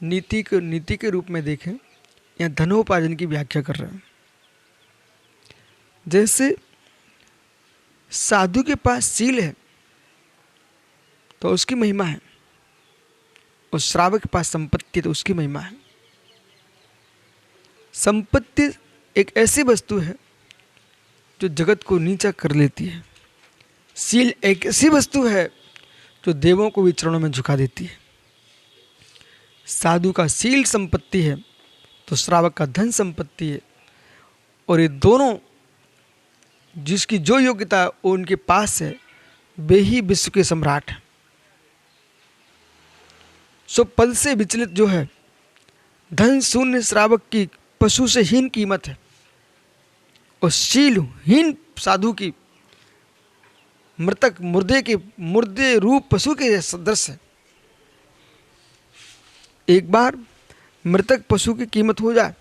नीति के रूप में देखें या धनोपार्जन की व्याख्या कर रहे हैं। जैसे साधु के पास सील है तो उसकी महिमा है, और श्रावक के पास संपत्ति है तो उसकी महिमा है। संपत्ति एक ऐसी वस्तु है जो जगत को नीचा कर लेती है। सील एक ऐसी वस्तु है जो देवों को भी चरणों में झुका देती है। साधु का सील संपत्ति है तो श्रावक का धन संपत्ति है, और ये दोनों जिसकी जो योग्यता वो उनके पास है, वे ही विश्व के सम्राट हैं। सो पद से विचलित जो है, धन शून्य श्रावक की पशु से हीन कीमत है, और शीलहीन साधु की मृतक मुर्दे रूप पशु के सदृश है। एक बार मृतक पशु की कीमत हो जाए,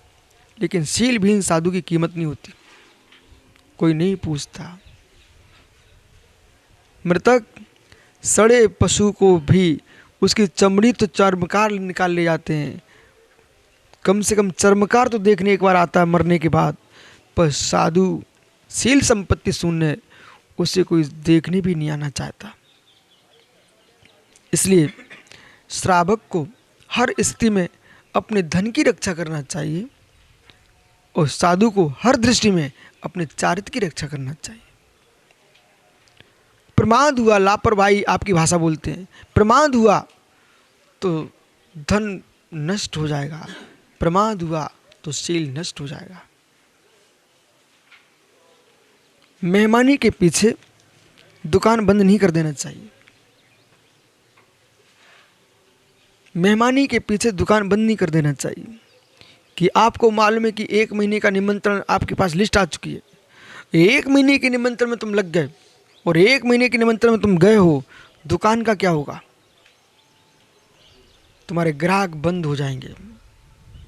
लेकिन शीलहीन साधु की कीमत नहीं होती, कोई नहीं पूछता। मृतक सड़े पशु को भी उसकी चमड़ी तो चर्मकार निकाल ले जाते हैं, कम से कम चर्मकार तो देखने एक बार आता है मरने के बाद, पर साधु शील संपत्ति शून्य, उसे कोई देखने भी नहीं आना चाहता। इसलिए श्रावक को हर स्थिति में अपने धन की रक्षा करना चाहिए, और साधु को हर दृष्टि में अपने चारित्र की रक्षा करना चाहिए। प्रमाद हुआ, लापरवाही आपकी भाषा बोलते हैं, प्रमाद हुआ तो धन नष्ट हो जाएगा, प्रमाद हुआ तो शील नष्ट हो जाएगा। मेहमानी के पीछे दुकान बंद नहीं कर देना चाहिए। मेहमानी के पीछे दुकान बंद नहीं कर देना चाहिए कि आपको मालूम है कि 1 महीने का निमंत्रण आपके पास लिस्ट आ चुकी है, 1 महीने के निमंत्रण में तुम लग गए और 1 महीने के निमंत्रण में तुम गए हो, दुकान का क्या होगा? तुम्हारे ग्राहक बंद हो जाएंगे।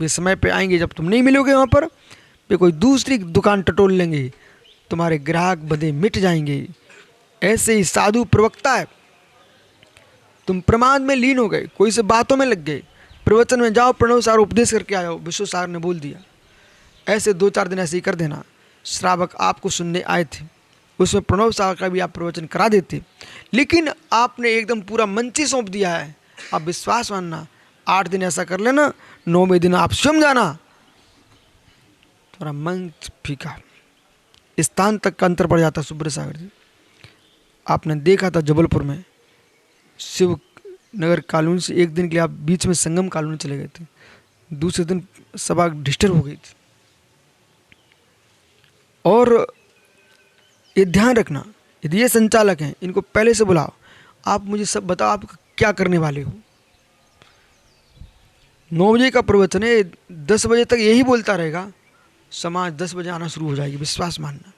वे समय पे आएंगे, जब तुम नहीं मिलोगे वहाँ पर, वे कोई दूसरी दुकान टटोल लेंगे, तुम्हारे ग्राहक बंदे मिट जाएंगे। ऐसे ही साधु प्रवक्ता है, तुम प्रमाद में लीन हो गए, कोई से बातों में लग गए, प्रवचन में जाओ, प्रणव सार उपदेश करके आए हो, विश्व सार ने बोल दिया, ऐसे 2-4 दिन ऐसे ही कर देना। श्रावक आपको सुनने आए थे, उसमें प्रणव सार का भी आप प्रवचन करा देते, लेकिन आपने एकदम पूरा मंच ही सौंप दिया है। आप विश्वास मानना, 8 दिन ऐसा कर लेना, 9वें दिन आप स्वयं जाना, थोड़ा मंच फीका, स्थान तक का अंतर पड़ जाता। सुब्रत सागर जी, आपने देखा था जबलपुर में शिव नगर कॉलोनी से 1 दिन के लिए आप बीच में संगम कॉलोनी चले गए थे, दूसरे दिन सभा डिस्टर्ब हो गई थी। और ये ध्यान रखना, यदि ये संचालक हैं, इनको पहले से बुलाओ, आप मुझे सब बताओ आप क्या करने वाले हो। 9 बजे का प्रवचन है, 10 बजे तक यही बोलता रहेगा, समाज 10 बजे आना शुरू हो जाएगी। विश्वास मानना,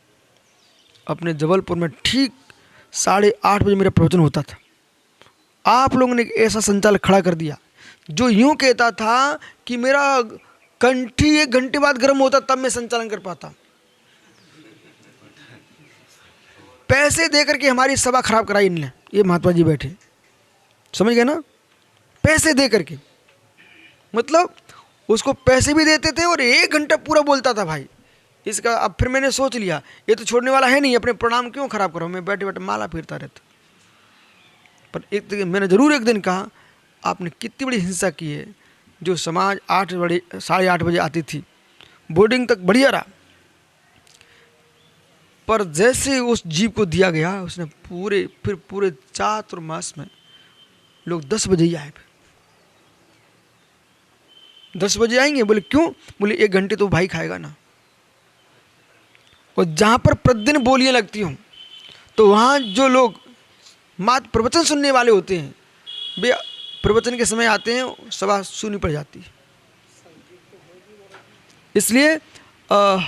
अपने जबलपुर में ठीक 8:30 बजे मेरा प्रवचन होता था। आप लोगों ने ऐसा संचालक खड़ा कर दिया जो यूं कहता था कि मेरा कंठी 1 घंटे बाद गर्म होता तब मैं संचालन कर पाता। पैसे दे करके हमारी सभा खराब कराई इनने, ये महात्मा जी बैठे, समझ गए ना? पैसे दे करके, मतलब उसको पैसे भी देते थे और 1 घंटा पूरा बोलता था भाई इसका। अब फिर मैंने सोच लिया ये तो छोड़ने वाला है नहीं, अपने प्रणाम क्यों खराब करो, मैं बैठे बैठे माला फिरता रहता। पर मैंने जरूर एक दिन कहा, आपने कितनी बड़ी हिंसा की है। जो समाज 8:30 बजे आती थी, बोर्डिंग तक बढ़िया रहा, पर जैसे उस जीव को दिया गया, उसने पूरे चातुर्मास में लोग 10 बजे ही आए। 10 बजे आएंगे, बोले क्यों? बोले 1 घंटे तो भाई खाएगा ना। और जहाँ पर प्रतिदिन बोलियाँ लगती हों, तो वहाँ जो लोग मात्र प्रवचन सुनने वाले होते हैं, वे प्रवचन के समय आते हैं, सभा सुनी पड़ जाती है। इसलिए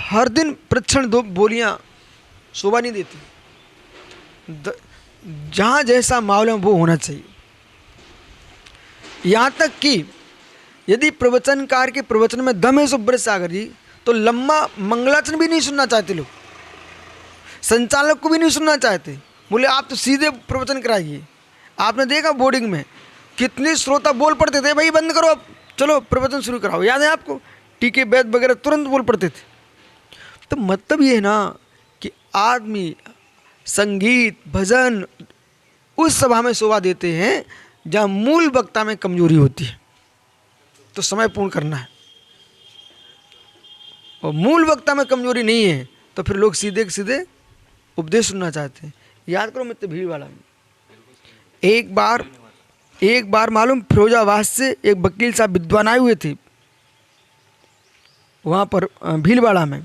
हर दिन प्रक्षण 2 बोलियाँ शोभा नहीं देती। जहाँ जैसा माहौल है वो होना चाहिए। यहाँ तक कि यदि प्रवचनकार के प्रवचन में दम है सुब्रत सागर जी, तो लंबा मंगलाचरण भी नहीं सुनना चाहते लोग, संचालक को भी नहीं सुनना चाहते। बोले आप तो सीधे प्रवचन कराइए। आपने देखा बोर्डिंग में कितने श्रोता बोल पड़ते थे, भाई बंद करो अब, चलो प्रवचन शुरू कराओ। याद है आपको, टीके वैद वगैरह तुरंत बोल पड़ते थे। तो मतलब ये है ना कि आदमी संगीत भजन उस सभा में शोभा देते हैं जहाँ मूल वक्ता में कमजोरी होती है। तो समय पूर्ण करना है, और मूल वक्ता में कमजोरी नहीं है तो फिर लोग सीधे के सीधे उपदेश सुनना चाहते हैं। याद करो मित्र, भीड़ वाला में एक बार मालूम फिरोजाबाद से एक वकील साहब विद्वान आए हुए थे वहाँ पर भीलवाड़ा में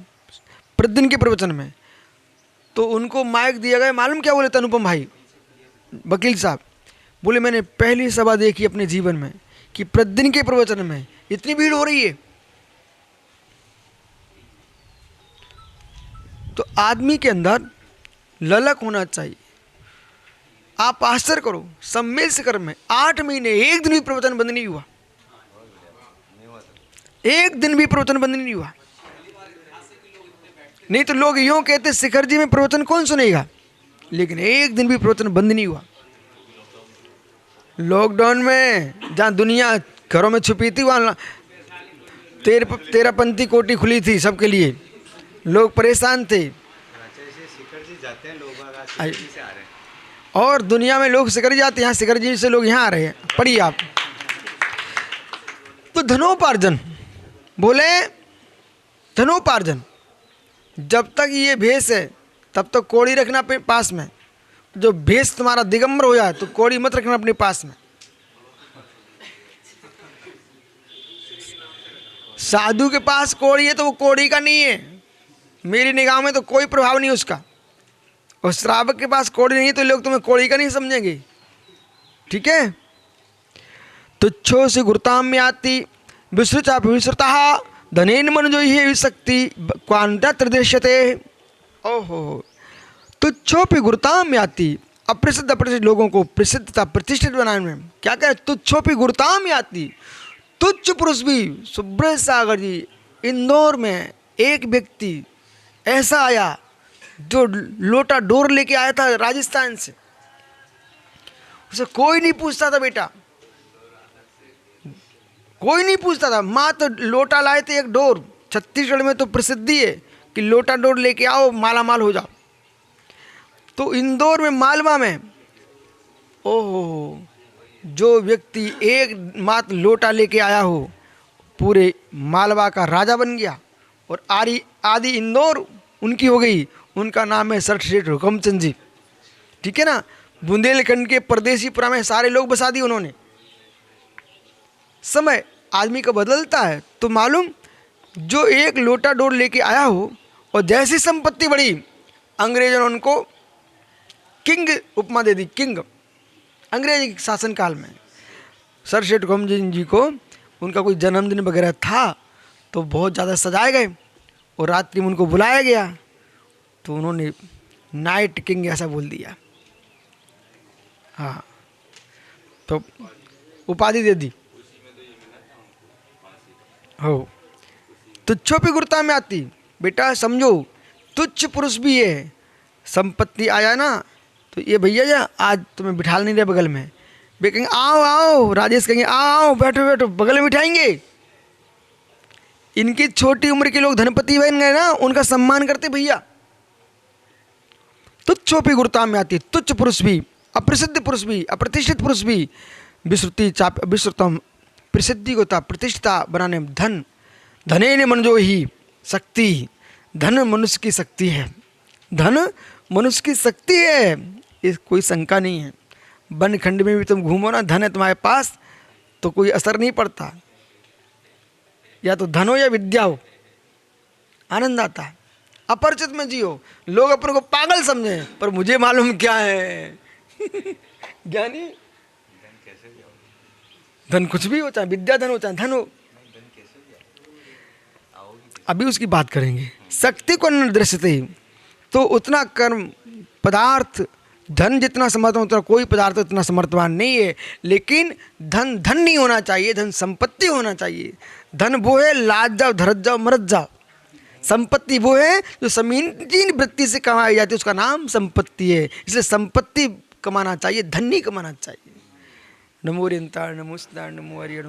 प्रतिदिन के प्रवचन में। तो उनको माइक दिया गया, मालूम क्या बोले थे अनुपम भाई वकील साहब? बोले मैंने पहली सभा देखी अपने जीवन में कि प्रतिदिन के प्रवचन में इतनी भीड़ हो रही है। तो आदमी के अंदर ललक होना चाहिए। आप आश्चर्य करो, सम्मेल शिखर में 8 महीने एक दिन भी प्रवचन बंद नहीं हुआ, एक दिन भी प्रवचन बंद नहीं हुआ। नहीं तो लोग यूं कहते शिखर जी में प्रवचन कौन सुनेगा, लेकिन एक दिन भी प्रवचन बंद नहीं हुआ। लॉकडाउन में जहां दुनिया घरों में छुपी थी वहां 13पंथी कोटी खुली थी सबके लिए, लोग परेशान थे। और दुनिया में लोग शिखर जाते हैं, यहाँ शिखर जी से लोग यहाँ आ रहे हैं। पढ़िए आप। तो धनोपार्जन, बोले धनोपार्जन, जब तक ये भेष है तब तक कौड़ी रखना अपने पास में। जो भेष तुम्हारा दिगंबर हो जाए तो कौड़ी मत रखना अपने पास में। साधु के पास कौड़ी है तो वो कौड़ी का नहीं है, मेरी निगाह में तो कोई प्रभाव नहीं उसका। और श्रावक के पास कौड़ी नहीं है तो लोग तुम्हें कौड़ी का नहीं समझेंगे। ठीक है। तुच्छो से गुरुताम में आती विश्रुता विश्रुता धनेन मन जो ही शक्ति क्वांटा त्रिदृश्यते। ओहो, तुच्छोपि गुरुताम में आती, अप्रसिद्ध अप्रसिद्ध लोगों को प्रसिद्धता प्रतिष्ठित बनाने में क्या कहे, तुच्छोपि गुरुताम में आती। तुच्छ पुरुष भी, सुब्रत सागर जी, इंदौर में एक व्यक्ति ऐसा आया जो लोटा डोर लेके आया था राजस्थान से। उसे कोई नहीं पूछता था बेटा, कोई नहीं पूछता था, मात्र लोटा लाए थे एक डोर। छत्तीसगढ़ में तो प्रसिद्धि है कि लोटा डोर लेके आओ माला माल हो जाओ। तो इंदौर में मालवा में ओहो, जो व्यक्ति एक मात्र लोटा लेके आया हो पूरे मालवा का राजा बन गया, और आदि इंदौर उनकी हो गई। उनका नाम है सर सेठ हुकमचंद जी। ठीक है ना। बुंदेलखंड के परदेशीपुरा में सारे लोग बसा दिए उन्होंने। समय आदमी का बदलता है तो मालूम, जो एक लोटा डोर लेके आया हो और जैसी संपत्ति बढ़ी, अंग्रेजों ने उनको किंग उपमा दे दी, किंग। अंग्रेज शासनकाल में सर सेठ हुकमचंद जी को उनका कोई जन्मदिन वगैरह था तो बहुत ज़्यादा सजाए गए और रात्रि में उनको बुलाया गया तो उन्होंने नाइट किंग ऐसा बोल दिया। हाँ, तो उपाधि दे दी हो। तुच्छों पे गुरुता में आती। बेटा समझो, तुच्छ पुरुष भी है। संपत्ति आया ना तो ये भैया जा आज तुम्हें बिठा नहीं रहे बगल में, वे कहेंगे आओ आओ, राजेश कहेंगे आओ आओ बैठो बैठो, बगल में बिठाएंगे। इनकी छोटी उम्र के लोग धनपति बन गए ना, उनका सम्मान करते भैया। तुच्छों पे गुरुता में आती। तुच्छ पुरुष भी, अप्रसिद्ध पुरुष भी, अप्रतिष्ठित पुरुष भी, विश्रुतम प्रसिद्धि को प्रतिष्ठिता बनाने में धन, धने ने मन जो ही शक्ति। धन मनुष्य की शक्ति है, धन मनुष्य की शक्ति है, इस कोई शंका नहीं है। वन खंड में भी तुम घूमो ना, धन है तुम्हारे पास तो कोई असर नहीं पड़ता। या तो धन हो या विद्या हो, आनंद आता है। अपरिचित में जियो, लोग अपने को पागल समझे पर मुझे मालूम क्या है ज्ञानी। धन कुछ भी हो, चाहे विद्या धन हो चाहे धन हो, अभी उसकी बात करेंगे। शक्ति को निर्दृश्यते, तो उतना कर्म पदार्थ, धन जितना समर्थवान उतना कोई पदार्थ उतना समर्थवान नहीं है। लेकिन धन धन नहीं होना चाहिए, धन संपत्ति होना चाहिए। धन वो है लाज जाओ धरत जाओ मरत जाओ, संपत्ति वो है जो समीचीन वृत्ति से कमाई जाती है, उसका नाम संपत्ति है। इसलिए संपत्ति कमाना चाहिए, धन नहीं कमाना चाहिए। नमो रिंतार नमो स्तार नमो हरिहर।